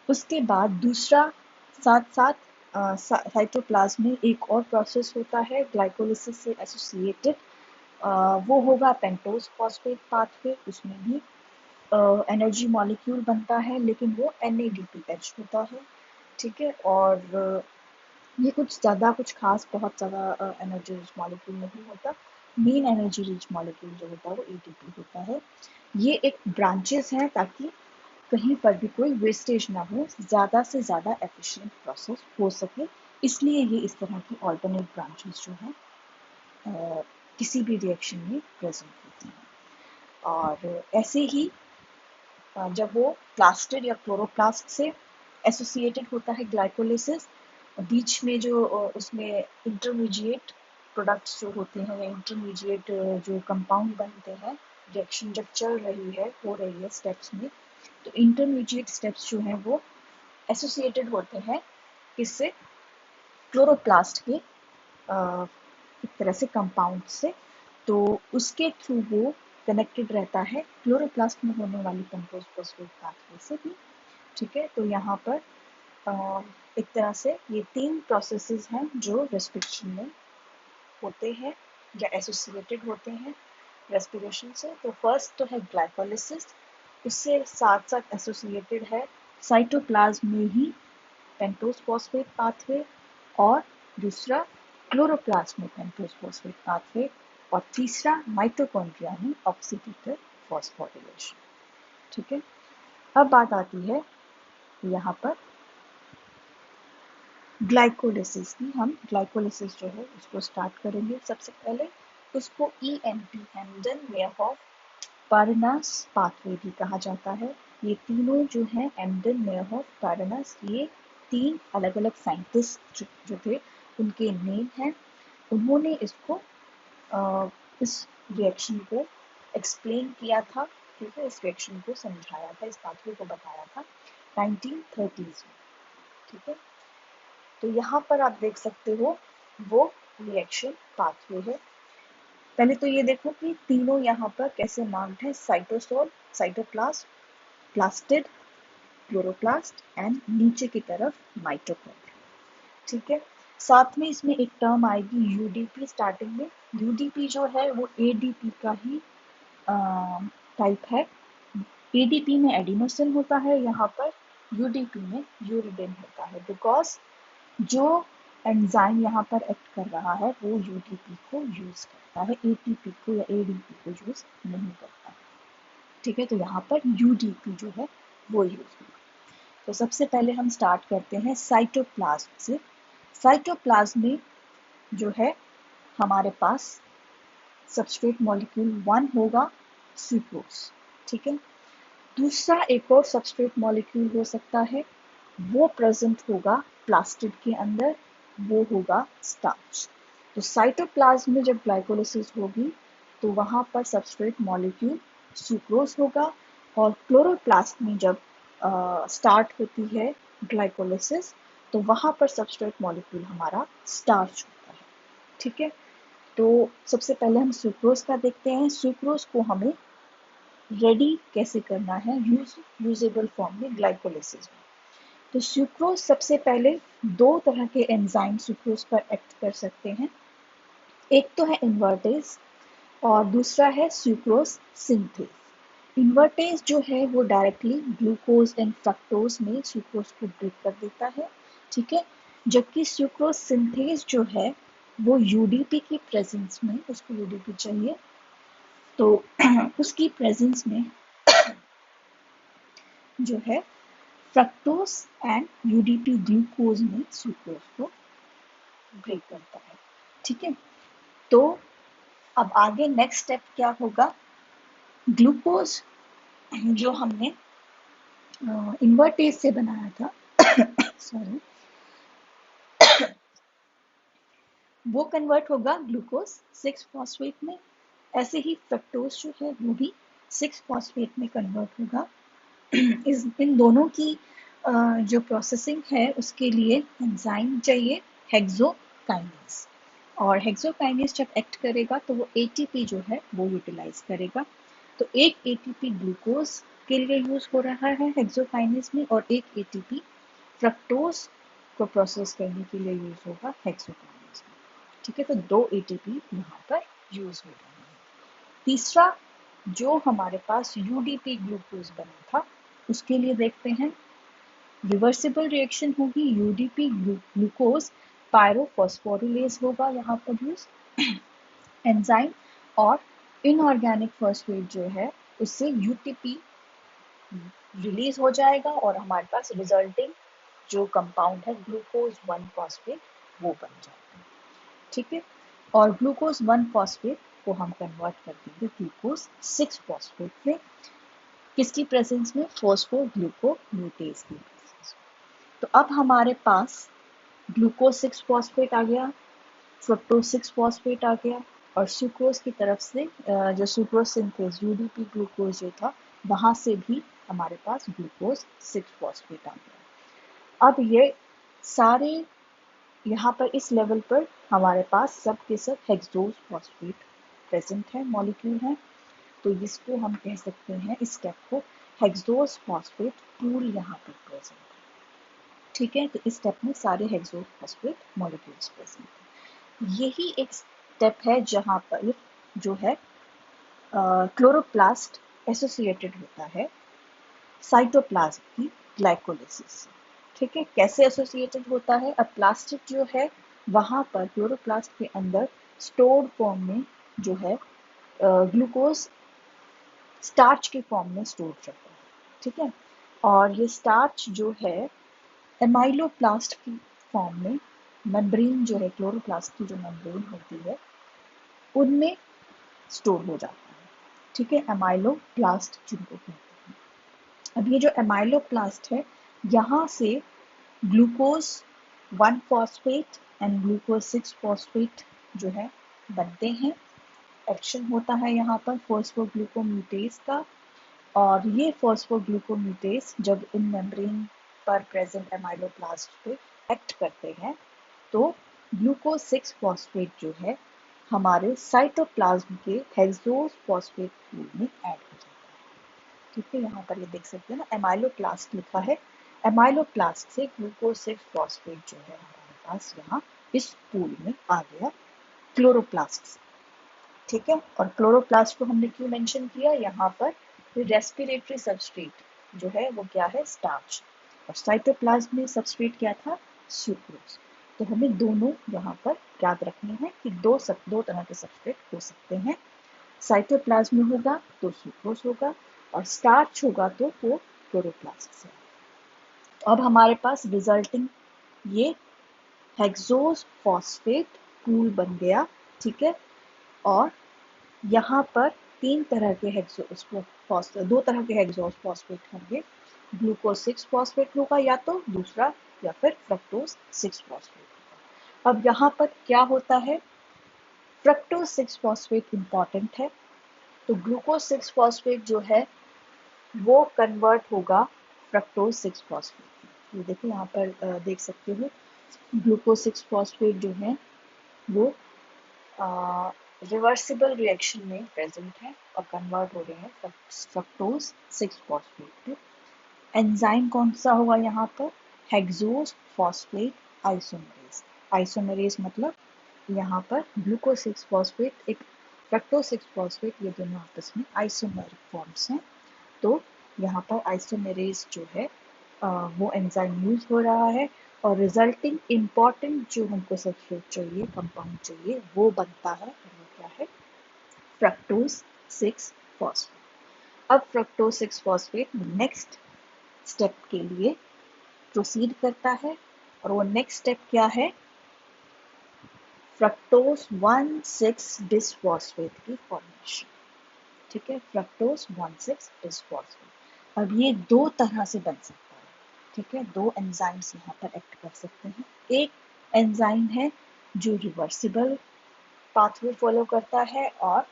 Speaker 1: उसके बाद दूसरा, साथ साथ साइटोप्लाज्म में एक और प्रोसेस होता है ग्लाइकोलिसिस से एसोसिएटेड, वो होगा पेंटोज फॉस्फेट पाथवे। उसमें भी एनर्जी मॉलिक्यूल बनता है, लेकिन वो NADPH होता है। ठीक है, और ये कुछ ज़्यादा कुछ खास बहुत ज़्यादा एनर्जी रिच मॉलिक्यूल नहीं होता। मेन एनर्जी रिच मॉलिक्यूल जो होता है वो ATP होता है। ये एक ब्रांचेस हैं ताकि कहीं पर भी कोई वेस्टेज ना हो, ज़्यादा से ज़्यादा एफिशिएंट प्रोसेस हो सके, इसलिए ये इस तरह की ऑल्टरनेट ब्रांचेस जो हैं किसी भी रिएक्शन में प्रेजेंट होती हैं। और ऐसे ही जब वो प्लास्टिड या क्लोरोप्लास्ट से एसोसिएटेड होता है ग्लाइकोलिसिस, बीच में जो उसमें इंटरमीडिएट प्रोडक्ट्स जो होते हैं या इंटरमीडिएट जो कंपाउंड बनते हैं, रिएक्शन जब चल रही है, हो रही है स्टेप्स में, तो इंटरमीडिएट स्टेप्स जो हैं वो एसोसिएटेड होते हैं इससे, क्लोरोप्लास्ट के एक तरह से कंपाउंड से। तो उसके थ्रू वो कनेक्टेड रहता है क्लोरोप्लास्ट में होने वाली पेंटोज फॉस्फेट पाथवे से भी। ठीक है, तो यहाँ पर एक तरह से ये 3 प्रोसेसेस हैं जो रेस्पिरेशन में होते हैं या एसोसिएटेड होते हैं रेस्पिरेशन से। तो फर्स्ट तो है ग्लाइकोलिसिस, उससे साथ साथ एसोसिएटेड है साइटोप्लाज्म में ही पेंटोज फॉस्फेट पाथवे, और दूसरा क्लोरोप्लास्ट में पेंटोज फॉस्फेट पाथवे, और तीसरा माइटोकॉन्ड्रिया में ऑक्सीडेटिव फॉस्फोरिलेशन। ठीक है, अब बात आती है यहाँ पर ग्लाइकोलिसिस की। हम ग्लाइकोलिसिस जो है उसको स्टार्ट करेंगे। सबसे पहले उसको EMP एंडन मेयरहॉफ पारनास पाथवे भी कहा जाता है। ये तीनों जो है एंडन मेयरहॉफ पारनास, ये 3 अलग अलग साइंटिस्ट जो थे उनके नेम हैं। उन्होंने इसको इस रिएक्शन को एक्सप्लेन किया था। ठीक है, इस रिएक्शन को समझाया था, इस पाथवे को बताया था 1930s में। ठीक है, तो यहाँ पर आप देख सकते हो वो रिएक्शन पाथवे है। पहले तो ये देखो कि तीनों यहाँ पर कैसे मार्क्ड है, cytosol, cytoplast, plastid, chloroplast and नीचे की तरफ माइटोकॉन्ड्रिया। ठीक है, साथ में इसमें एक टर्म आएगी यूडीपी स्टार्टिंग में। यूडीपी जो है वो एडीपी का ही टाइप है। एडीपी में एडिनोसिन होता है, यहाँ पर यूडीपी में यूरिडिन होता है, बिकॉज जो एंजाइम यहाँ पर एक्ट कर रहा है वो यूडीपी को यूज करता है, एटीपी को या एडीपी को यूज नहीं करता। ठीक है, तो यहाँ पर यूडीपी जो है वो यूज होगा। तो सबसे पहले हम स्टार्ट करते हैं साइटोप्लाज्म से। साइटोप्लाज्म में जो है हमारे पास सबस्ट्रेट मॉलिक्यूल 1 होगा, सुक्रोज। ठीक है, दूसरा एक और सबस्ट्रेट मॉलिक्यूल हो सकता है, वो प्रेजेंट होगा प्लास्टिड के अंदर, वो होगा स्टार्च। तो साइटोप्लाज्म में जब ग्लाइकोलिसिस होगी तो वहां पर सबस्ट्रेट मॉलिक्यूल सुक्रोज होगा, और क्लोरोप्लास्ट में जब स्टार्ट होती है ग्लाइकोलिसिस तो वहां पर सबस्ट्रेट मॉलिक्यूल हमारा स्टार्च होता है। ठीक है, तो सबसे पहले हम सुक्रोज का देखते हैं। सुक्रोज को हमें रेडी कैसे करना है यूजेबल फॉर्म में ग्लाइकोलिसिस में। तो सुक्रोज सबसे पहले 2 तरह के एंजाइम सुक्रोज पर एक्ट कर सकते हैं। एक तो है इन्वर्टेज और दूसरा है सुक्रोज सिंथेज। इन्वर्टेज जो है वो डायरेक्टली ग्लूकोज एंड फ्रक्टोज में सुक्रोज को ब्रेक कर देता है। ठीक है, जबकि सुक्रोज सिंथेज जो है वो यूडीपी की प्रेजेंस में, उसको यूडीपी चाहिए तो उसकी प्रेजेंस में जो है फ्रक्टोज एंड यूडीपी ग्लूकोज में सुक्रोज को ब्रेक करता है। ठीक है, तो अब आगे नेक्स्ट स्टेप क्या होगा, ग्लूकोज जो हमने इन्वर्टेज से बनाया था सॉरी, वो कन्वर्ट होगा ग्लूकोज 6 फॉस्फेट में। ऐसे ही फ्रक्टोज जो है वो भी 6 फॉस्फेट में कन्वर्ट होगा। इन दोनों की जो प्रोसेसिंग है उसके लिए एंजाइम चाहिए हेक्सोकाइनेज, और हेक्सोकाइनेज जब एक्ट करेगा तो वो एटीपी जो है वो यूटिलाइज करेगा। तो एक एटीपी ग्लूकोज के लिए यूज हो रहा है हेक्सोकाइनेज में, और एक एटीपी फ्रक्टोज को प्रोसेस करने के लिए यूज होगा हेक्सोकाइनेज में। ठीक है, तो 2 एटीपी यहाँ पर यूज हो रहे हैं। तीसरा जो हमारे पास यूडीपी ग्लूकोज बना था उसके लिए देखते हैं, रिवर्सिबल रिएक्शन होगी, यूडीपी ग्लूकोज पायरोफॉस्फोरिलेज होगा यहाँ पर यूज एंजाइम, और इनऑर्गेनिक फॉस्फेट जो है उससे यूटीपी रिलीज हो जाएगा और हमारे पास रिजल्टिंग जो कंपाउंड है ग्लूकोज 1 फॉस्फेट वो बन जाएगा। ठीक है, और ग्लूकोज 1 फॉस्फेट को हम कन्वर्ट कर देंगे ग्लूकोज 6 फॉस्फेट में, किसकी प्रेजेंस में, फॉस्फोग्लूकोन्यूटेज की प्रेजेंस में। तो अब हमारे पास ग्लूकोज 6 फॉस्फेट आ गया, फ्रक्टोज 6 फॉस्फेट आ गया, और सुक्रोज की तरफ से जो सुक्रोज सिंथेज यूडीपी ग्लूकोज जो था वहां से भी हमारे पास ग्लूकोज 6 फॉस्फेट आ गया। अब ये सारे यहाँ पर इस लेवल पर हमारे पास सब के सब हेक्सोज फॉस्फेट प्रेजेंट है, मॉलिक्यूल है। तो इसको हम कह सकते हैं, इस स्टेप को हेक्सोस फॉस्फेट पूल यहाँ पर प्रेजेंट है। ठीक है, तो इस स्टेप में सारे हेक्सोस फॉस्फेट मॉलिक्यूल्स प्रेजेंट है। यही एक स्टेप है जहाँ पर जो है क्लोरोप्लास्ट एसोसिएटेड होता है साइटोप्लाज्म की ग्लाइकोलिसिस से। ठीक है, कैसे एसोसिएटेड होता है? अब प्लास्टिक जो है वहां पर क्लोरोप्लास्ट के अंदर स्टोर्ड फॉर्म में जो है ग्लूकोज स्टार्च के फॉर्म में स्टोर रहता है। ठीक है, और ये स्टार्च जो है एमाइलोप्लास्ट की फॉर्म में, मेम्ब्रेन जो है क्लोरोप्लास्ट की जो मेम्ब्रेन होती है उनमें स्टोर हो जाता है। ठीक है, एमाइलोप्लास्ट जिनको कहते हैं। अब ये जो एमाइलोप्लास्ट है यहाँ से glucose 1 phosphate and glucose 6 phosphate जो है बनते हैं। एक्शन होता है यहाँ पर फॉस्फोग्लूकोम्यूटेज का, और ये फॉस्फोग्लूकोम्यूटेज जब इन मेम्ब्रेन पर प्रेजेंट एमाइलोप्लास्ट पे एक्ट करते हैं तो ग्लूकोज 6 फॉस्फेट जो है हमारे साइटोप्लाज्म के हेक्सोस फॉस्फेट पूल में ऐड हो जाता है। ठीक है, यहाँ पर ये देख सकते हैं ना, एमाइलोप्लास्ट लिखा है। एमाइलोप्लास्ट से ग्लूकोज 6 फॉस्फेट जो है हमारे पास यहाँ इस पूल में आ गया क्लोरोप्लास्ट से। ठीक है, और क्लोरोप्लास्ट को हमने क्यों मेंशन किया यहाँ पर? रेस्पिरेटरी सबस्ट्रेट जो है वो क्या है? स्टार्च। और साइटोप्लाज्म में सबस्ट्रेट क्या था? सुक्रोज। तो हमें दोनों यहाँ पर याद रखने हैं कि दो तरह के सबस्ट्रेट हो सकते हैं। साइटोप्लाज्म में होगा तो सुक्रोज होगा, और स्टार्च होगा तो वो क्लोरोप्लास्ट से। तो अब हमारे पास रिजल्टिंग ये हेक्सोस फॉस्फेट पूल बन गया। ठीक है, और यहाँ पर दो तरह के हेक्सोस फॉस्फेट होंगे। ग्लूकोज 6 फॉस्फेट होगा या तो दूसरा, या फिर फ्रक्टोज 6 फॉस्फेट होगा। अब यहाँ पर क्या होता है? फ्रक्टोज 6 फॉस्फेट इंपॉर्टेंट है, तो ग्लूकोज 6 फॉस्फेट जो है वो कन्वर्ट होगा फ्रक्टोज 6 फॉस्फेट। ये देखिए यहाँ पर देख सकते हो ग्लूकोज 6 फॉस्फेट जो है वो रिवर्सिबल रिएक्शन में प्रेजेंट है और कन्वर्ट हो रहे हैं फ्रक्टोज 6 फॉस्फेट पे। एंजाइम कौन सा होगा यहाँ पर? Hexose phosphate isomerase. आइसोमेरेज मतलब यहाँ पर ग्लूकोज 6 फॉस्फेट एक फ्रक्टोज 6 फॉस्फेट, ये दोनों आपस में आइसोमेरिक फॉर्म्स हैं। तो यहाँ पर आइसोमेरेज जो है वो एंजाइम यूज हो रहा है, और रिजल्टिंग इम्पॉर्टेंट जो हमको सबस्ट्रेट चाहिए, कंपाउंड चाहिए, वो बनता है। और वो क्या है? Fructose 6 phosphate. अब फ्रक्टोज 6 फॉस्फेट नेक्स्ट स्टेप के लिए प्रोसीड करता है, और वो नेक्स्ट स्टेप क्या है? फ्रक्टोज 1,6 डिसफॉस्फेट की फॉर्मेशन। ठीक है, फ्रक्टोज 1,6 डिसफॉस्फेट। अब ये दो तरह से बन सकता है। ठीक है, दो एंजाइम्स यहाँ पर एक्ट कर सकते हैं। एक एंजाइम है जो रिवर्सिबल पाथवे फॉलो करता है, और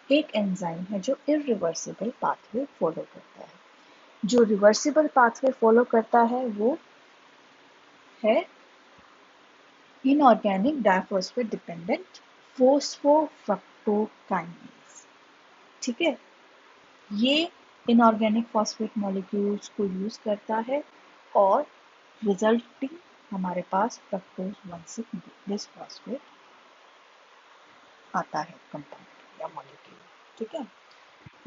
Speaker 1: एक एंजाइम है जो इरिवर्सिबल पाथवे फॉलो करता है। जो रिवर्सिबल पाथवे फॉलो करता है वो है इनऑर्गेनिक डाइफॉस्फेट डिपेंडेंट फोस्फोफ्रक्टोकाइनेज। ठीक है, ये इनऑर्गेनिक फॉस्फेट मॉलिक्यूल्स को यूज करता है, और रिजल्टिंग हमारे पास फ्रक्टोज 1,6 डिसफॉस्फेट आता है, कंपाउंड या मॉलिक्यूल। ठीक है,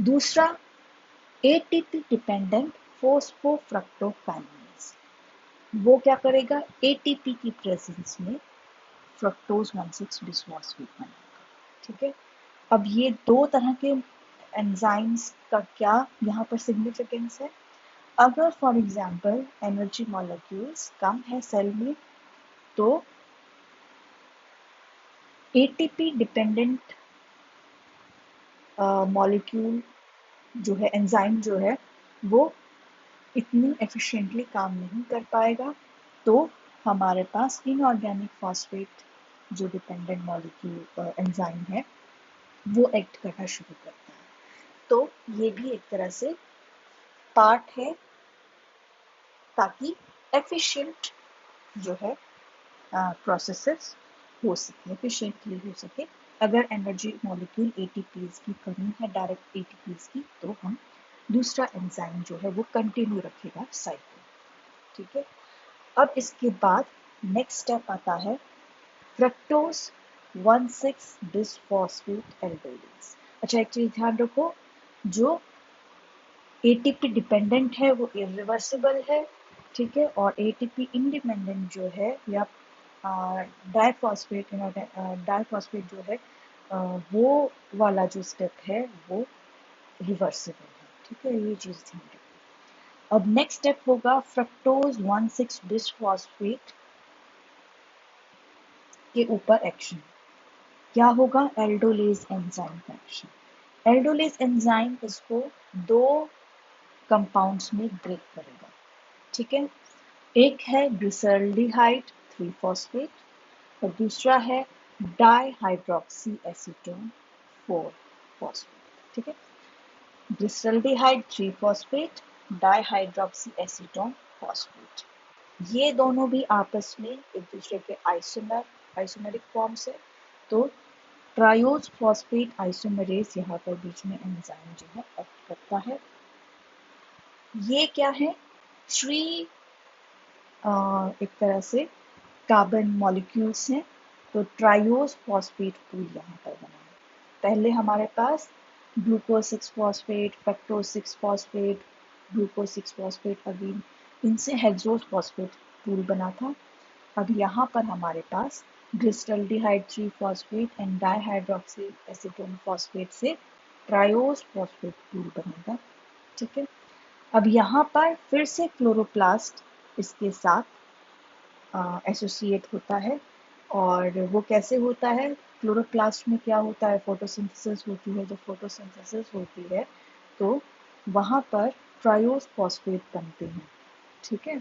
Speaker 1: दूसरा एटीपी डिपेंडेंट फोस्फोफ्रक्टोकाइनेज। वो क्या करेगा? एटीपी की प्रेजेंस में फ्रक्टोज 1,6 डिसफॉस्फेट बनेगा। ठीक है, अब ये दो तरह के एंजाइम्स का क्या यहाँ पर सिग्निफिकेंस है? अगर फॉर एग्जांपल एनर्जी मॉलिक्यूल्स कम है सेल में, तो एटीपी डिपेंडेंट मॉलिक्यूल जो है, एंजाइम जो है, वो इतनी एफिशिएंटली काम नहीं कर पाएगा। तो हमारे पास इनऑर्गेनिक फॉस्फेट जो डिपेंडेंट मॉलिक्यूल एंजाइम है वो एक्ट करना शुरू करता है। तो ये भी एक तरह से पार्ट है ताकि एफिशिएंट जो है प्रोसेसेस हो सके, एफिशिएंटली हो सके अगर एनर्जी मॉलिक्यूल एटीपीज की कमी है, डायरेक्ट एटीपीज की, तो हम दूसरा एंजाइम जो है वो कंटिन्यू रखेगा साइकिल। ठीक है, अब इसके बाद नेक्स्ट स्टेप आता है फ्रक्टोज 1,6 बिसफॉस्फेट एल्डोलेज। अच्छा, एक चीज ध्यान रखो, जो एटीपी डिपेंडेंट है वो इरिवर्सिबल है, ठीक है, और एटीपी इंडिपेंडेंट जो है या डाइफॉस्फेट डाइफॉस्फेट जो है वो वाला जो स्टेप है वो रिवर्सिबल है। ठीक है, ये चीज ध्यान रखो। अब नेक्स्ट स्टेप होगा फ्रक्टोज 1,6 बिसफॉस्फेट के ऊपर एक्शन। क्या होगा? एल्डोलेज एंजाइम का एक्शन। एल्डोलेज एंजाइम इसको दो कंपाउंड्स में ब्रेक करेगा। ठीक है, एक है ग्लिसरल्डिहाइड 3 फॉस्फेट और दूसरा है डाइहाइड्रोक्सी एसीटोन 4 फॉस्फेट। ठीक है, glyceraldehyde 3 phosphate, dihydroxy acetone phosphate, ये दोनों भी आपस में एक दूसरे के आइसोमेरिक फॉर्म्स है। तो ट्रायोज फॉस्फेट आइसोमेरेज यहाँ पर बीच में एंजाइम जो है एक्ट करता है। ये क्या है? थ्री एक तरह से कार्बन मॉलिक्यूल्स हैं, तो ट्रायोज फॉस्फेट पूल यहाँ पर बना है। पहले हमारे पास glucose 6 phosphate, fructose 6 phosphate, glucose 6 phosphate again, इनसे हेक्सोज फॉस्फेट पूल बना था। अब यहाँ पर हमारे पास glyceraldehyde 3 phosphate and dihydroxy acetone phosphate से ट्रायोज फॉस्फेट पूल बनेगा। ठीक है, अब यहाँ पर फिर से क्लोरोप्लास्ट इसके साथ एसोसिएट होता है। और वो कैसे होता है? क्लोरोप्लास्ट में क्या होता है? फोटोसिंथेसिस होती है। जब फोटोसिंथेसिस होती है तो वहाँ पर ट्रायोज फॉस्फेट बनते हैं। ठीक है,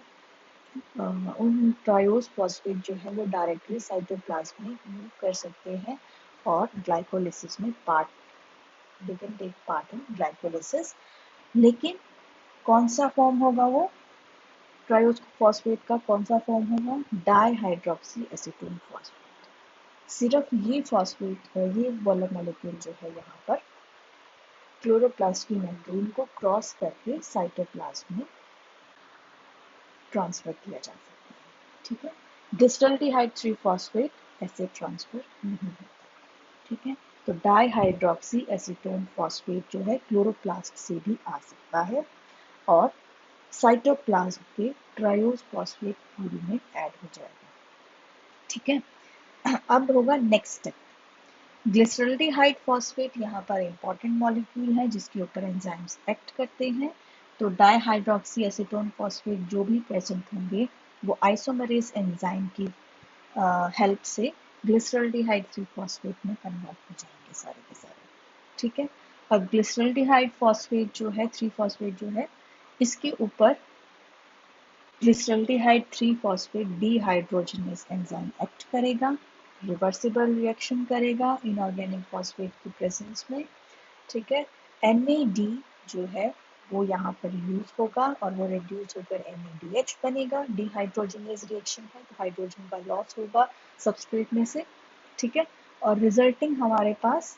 Speaker 1: उन ट्रायोज फॉस्फेट जो है वो डायरेक्टली साइटोप्लाज्म में मूव कर सकते हैं और ग्लाइकोलिसिस में they can take part in glycolysis. लेकिन कौन सा फॉर्म होगा वो? ट्रायोज फॉस्फेट का कौन सा फॉर्म होगा? Dihydroxy acetone phosphate. सिर्फ ये फॉस्फेट, ये वाला मॉलिक्यूल जो है यहाँ पर क्लोरोप्लास्ट की मेम्ब्रेन को क्रॉस करके साइटोप्लाज्म में ट्रांसफर किया जा सकता है। ठीक है, डिस्टल्डिहाइड 3 फॉस्फेट ऐसे ट्रांसफर नहीं होता। ठीक है, तो डाइहाइड्रोक्सी एसीटोन फॉस्फेट जो है क्लोरोप्लास्ट से भी आ सकता है और साइटोप्लाज्म के ट्रायोज फॉस्फेट पूल में ऐड हो जाएगा। ठीक है, अब होगा नेक्स्ट स्टेप। ग्लिसरल्डिहाइड फॉस्फेट यहाँ पर इंपॉर्टेंट मॉलिक्यूल है जिसके ऊपर एंजाइम्स एक्ट करते हैं। तो डाइहाइड्रोक्सी एसीटोन फॉस्फेट जो भी प्रेजेंट होंगे वो आइसोमेरेज एंजाइम की हेल्प से ग्लिसरल्डिहाइड 3 फॉस्फेट में कन्वर्ट हो जाएंगे सारे के सारे। ठीक है, अब ग्लिसरल्डिहाइड फॉस्फेट जो है 3 फॉस्फेट जो है इसके ऊपर glyceraldehyde 3 phosphate dehydrogenase enzyme act करेगा, रिवर्सिबल रिएक्शन करेगा इनऑर्गेनिक फॉस्फेट की प्रेजेंस में। ठीक है, NAD जो है वो यहाँ पर यूज होगा और वो रिड्यूस होकर NADH बनेगा। डीहाइड्रोजनेज रिएक्शन है तो हाइड्रोजन का लॉस होगा सबस्ट्रेट में से। ठीक है, और रिजल्टिंग हमारे पास,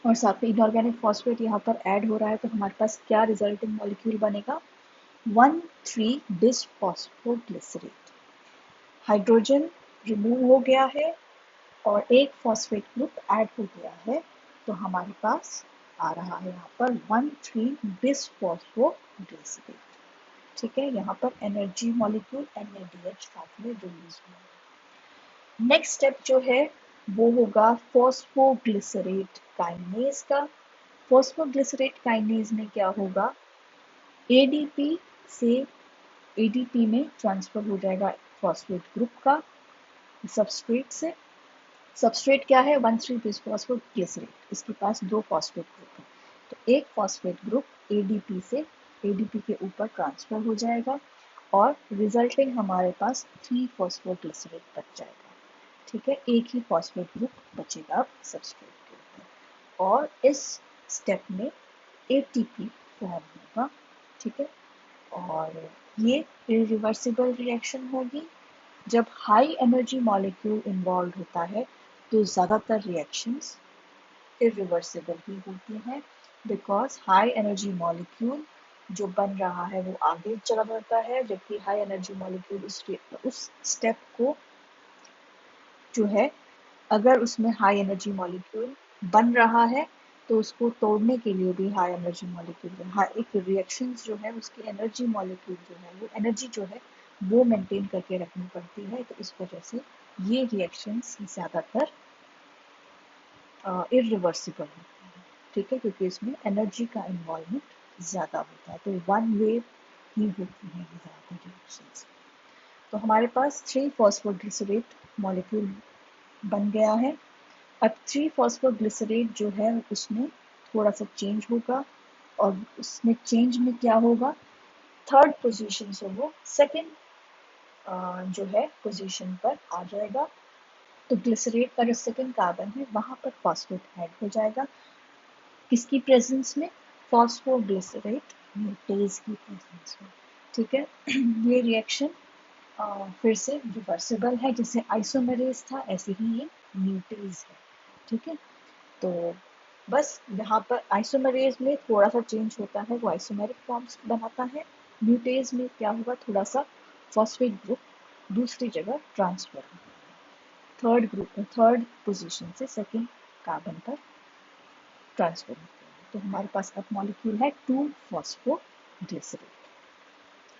Speaker 1: और साथ में इनऑर्गेनिक फॉस्फेट यहाँ पर ऐड हो रहा है तो हमारे पास क्या रिजल्टिंग मॉलिक्यूल बनेगा? 1,3 डिसफॉस्फोग्लिसरेट। हाइड्रोजन रिमूव हो गया है और एक फॉस्फेट ग्रुप ऐड हो गया है, तो हमारे पास आ रहा है यहाँ पर 1,3 बिसफॉस्फोग्लिसरेट। ठीक है, यहाँ पर एनर्जी मॉलिक्यूल NADH साथ में रिलीज हुआ। नेक्स्ट स्टेप जो है वो होगा फॉस्फोग्लिसरेट काइनेज का। फॉस्फोग्लिसरेट काइनेज में क्या होगा? ADP से ADP में ट्रांसफर हो जाएगा फॉस्फेट ग्रुप का सबस्ट्रेट से। सबस्ट्रेट क्या है? 1,3 बिसफॉस्फोग्लिसरेट, इसके पास दो फॉस्फेट ग्रुप है तो एक फॉस्फेट ग्रुप ADP से ADP के ऊपर ट्रांसफर हो जाएगा और रिजल्टिंग हमारे पास 3 फॉस्फोग्लिसरेट बच जाएगा। ठीक है, एक ही फॉस्फेट ग्रुप बचेगा सबस्ट्रेट के ऊपर और इस स्टेप में ATP फॉर्म होगा। ठीक है, और ये इरिवर्सिबल रिएक्शन होगी। जब हाई एनर्जी मॉलिक्यूल इन्वॉल्व होता है तो ज़्यादातर रिएक्शंस इरिवर्सिबल ही होती हैं, बिकॉज हाई एनर्जी मॉलिक्यूल जो बन रहा है वो आगे चला जाता है, जबकि हाई एनर्जी मॉलिक्यूल उस स्टेप को जो है, अगर उसमें हाई एनर्जी मॉलिक्यूल बन रहा है तो उसको तोड़ने के लिए भी हाई एनर्जी मॉलिक्यूल एक रिएक्शंस जो है उसकी एनर्जी मॉलिक्यूल जो है वो एनर्जी जो है वो मेंटेन करके रखनी पड़ती है। तो इस वजह से ये रिएक्शंस ज़्यादातर इरिवर्सिबल होती है, ठीक है, क्योंकि इसमें एनर्जी का इन्वॉल्वमेंट ज़्यादा होता है। तो वन वे ही होती है ये ज़्यादातर रिएक्शंस। तो हमारे पास 3 फॉस्फोग्लिसरेट मॉलिक्यूल बन गया है। अब 3 फॉस्फोग्लिसरेट जो है उसमें थोड़ा सा चेंज होगा, और उसमें चेंज में क्या होगा, थर्ड पोजीशन से वो सेकंड जो है पोजीशन पर आ जाएगा। तो ग्लिसरेट का जो सेकंड कार्बन है वहां पर फॉस्फेट ऐड हो जाएगा, किसकी प्रेजेंस में, फॉस्फोग्लिसरेट म्यूटेज की प्रेजेंस में, ठीक है। ये रिएक्शन फिर से रिवर्सिबल है, जैसे आइसोमेरेज था ऐसे ही ये म्यूटेज है, ठीक है। तो बस यहाँ पर आइसोमेरेज में थोड़ा सा चेंज होता है, वो आइसोमेरिक फॉर्म्स बनाता है। म्यूटेज में क्या होगा, थोड़ा सा फॉस्फेट ग्रुप दूसरी जगह ट्रांसफर होगा, थर्ड पोजीशन से सेकंड कार्बन पर ट्रांसफर होता है। तो हमारे पास अब मॉलिक्यूल है 2 फॉस्फोग्लिसरेट।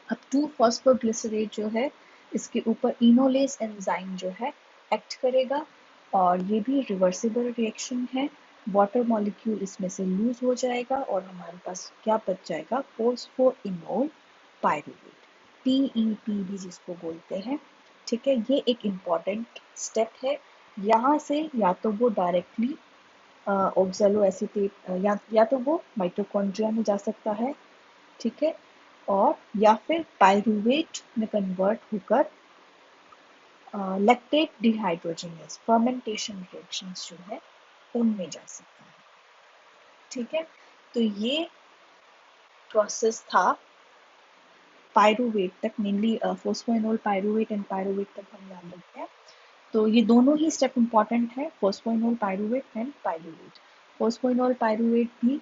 Speaker 1: अब 2 फॉस्फोग्लिसरेट जो है इसके ऊपर इनोलेस एंजाइम जो है एक्ट करेगा, और ये भी रिवर्सिबल रिएक्शन है। वाटर मॉलिक्यूल इसमें से लूज हो जाएगा और हमारे पास क्या बच जाएगा, फोस्फोइनोल पायरुवेट, PEP भी जिसको बोलते हैं, ठीक है। ये एक इम्पॉर्टेंट स्टेप है। यहाँ से या तो वो डायरेक्टली ऑक्सैलो एसीटेट या तो वो माइटोकॉन्ड्रिया में जा सकता है, ठीक है, और या फिर पायरूवेट में कन्वर्ट होकर लैक्टेट डिहाइड्रोजनेज फर्मेंटेशन रिएक्शंस जो है उनमें जा सकता है, ठीक है। तो ये प्रोसेस था पायरूवेट तक, mainly phosphoenol pyruvate and pyruvate तक हम याद रखते हैं। तो ये दोनों ही स्टेप इम्पॉर्टेंट है, phosphoenol pyruvate and pyruvate. Phosphoenol pyruvate भी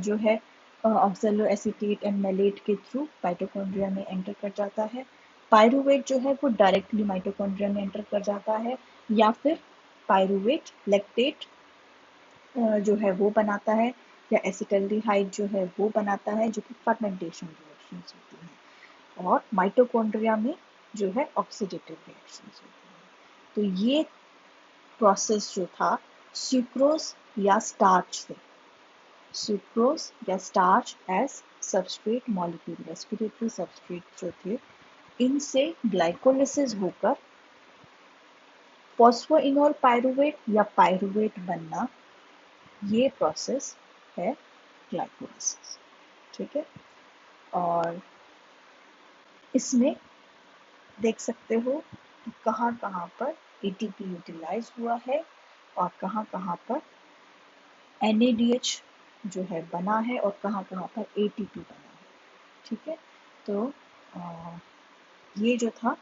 Speaker 1: जो है ऑक्सैलो एसीटेट एंड मेलेट के थ्रू माइटोकॉन्ड्रिया में एंटर कर जाता है। पायरूवेट जो है वो डायरेक्टली माइटोकॉन्ड्रिया में एंटर कर जाता है, या फिर पायरूवेट लैक्टेट जो है वो बनाता है, या एसिटल्डिहाइड जो है वो बनाता है, जो कि फर्मेंटेशन रिएक्शंस होती हैं, और माइटोकॉन्ड्रिया में जो है ऑक्सीडेटिव रिएक्शंस होती हैं। तो ये प्रोसेस जो था सुक्रोज या स्टार्च से, सुक्रोज या starch as substrate molecule, respiratory substrate जो थे, इनसे ग्लाइकोलिसिस होकर फॉस्फोइनोल पायरूवेट या पायरूवेट बनना, ये प्रोसेस है ग्लाइकोलिसिस, ठीक है। और इसमें देख सकते हो कि कहाँ कहाँ पर एटीपी यूटिलाइज हुआ है और कहाँ कहाँ पर NADH जो है बना है और कहाँ कहाँ पर ATP बना है, ठीक है। तो ये जो था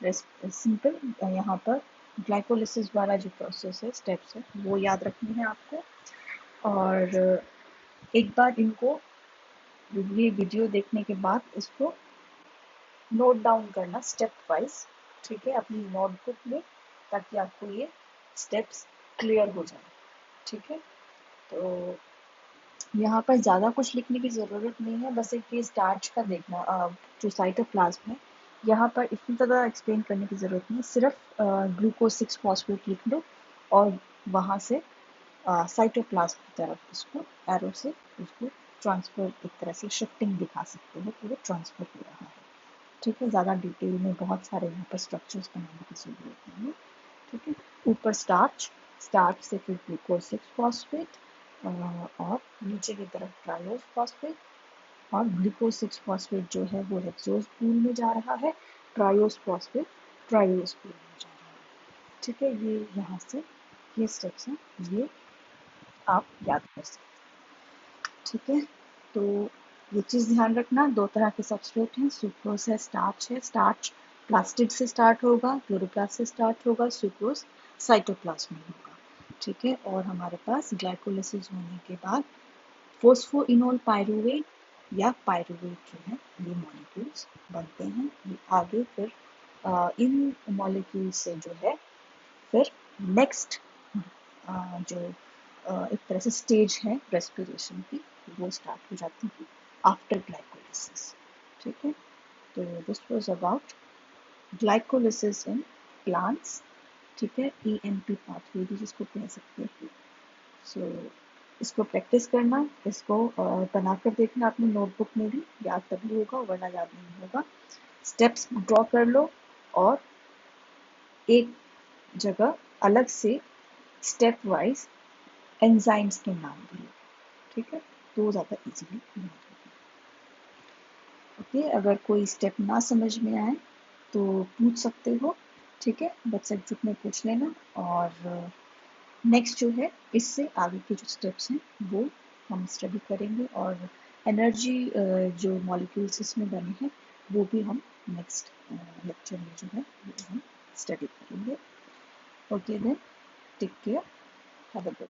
Speaker 1: सिंपल, यहाँ पर ग्लाइकोलिसिस वाला जो प्रोसेस है, स्टेप्स है, वो याद रखनी है आपको। और एक बार इनको, ये वीडियो देखने के बाद इसको नोट डाउन करना स्टेप वाइज, ठीक है, अपनी नोटबुक में, ताकि आपको ये स्टेप्स क्लियर हो जाए, ठीक है। तो यहाँ पर ज़्यादा कुछ लिखने की ज़रूरत नहीं है, बस एक ये स्टार्च का देखना, जो साइटोप्लाज्म है, यहाँ पर इतनी ज़्यादा एक्सप्लेन करने की ज़रूरत नहीं, सिर्फ ग्लूकोज 6 फॉस्फेट लिख दो और वहाँ से साइटोप्लाज्म की तरफ इसको एरो से उसको ट्रांसफर, एक तरह से शिफ्टिंग दिखा सकते हो कि वो ट्रांसफर हो रहा है, ठीक है। ज़्यादा डिटेल में बहुत सारे यहाँ पर स्ट्रक्चर्स बनाने की ज़रूरत नहीं है, ठीक है। ऊपर स्टार्च, स्टार्च से फिर ग्लूकोज 6 फॉस्फेट, और नीचे की तरफ ट्रायोज फॉस्फेट, और ग्लूकोज 6 फॉस्फेट जो है वो हेक्सोज पूल में जा रहा है, ट्रायोज फॉस्फेट ट्रायोज पूल में जा रहा है, ठीक है। ये यहाँ से ये स्टेप्स हैं, ये आप याद कर सकते हैं, ठीक है। तो ये चीज़ ध्यान रखना, 2 तरह के सबस्ट्रेट हैं, सुक्रोज है, स्टार्च है। स्टार्च प्लास्टिड से स्टार्ट होगा, क्लोरोप्लास्ट से स्टार्ट होगा, सुक्रोज साइटोप्लाज्म में होगा, ठीक है। और हमारे पास ग्लाइकोलिसिस होने के बाद फोस्फोइनोल पायरुवेट या पायरुवेट जो है ये मॉलिक्यूल्स बनते हैं। ये आगे फिर इन मॉलिक्यूल से जो है फिर नेक्स्ट जो एक तरह से स्टेज है रेस्पिरेशन की, वो स्टार्ट हो जाती है आफ्टर ग्लाइकोलिसिस, ठीक है। तो this was about glycolysis in plants, ठीक है। EMP पाथवे भी जिसको कह सकते हैं। सो इसको प्रैक्टिस करना, इसको बनाकर देखना अपनी नोटबुक में भी, याद तभी होगा वरना याद नहीं होगा। स्टेप्स ड्रॉ कर लो और एक जगह अलग से स्टेप वाइज एंजाइम्स के नाम भी लो, ठीक है। तो ज़्यादा इजीली याद होगा। ओके, अगर कोई स्टेप ना समझ में आए तो पूछ सकते हो, ठीक है। व्हाट्सएप ग्रुप में पूछ लेना। और नेक्स्ट जो है इससे आगे के जो स्टेप्स हैं वो हम स्टडी करेंगे, और एनर्जी जो मॉलिक्यूल्स इसमें बने हैं वो भी हम नेक्स्ट लेक्चर में जो है वो हम स्टडी करेंगे। Okay then, take care, have a good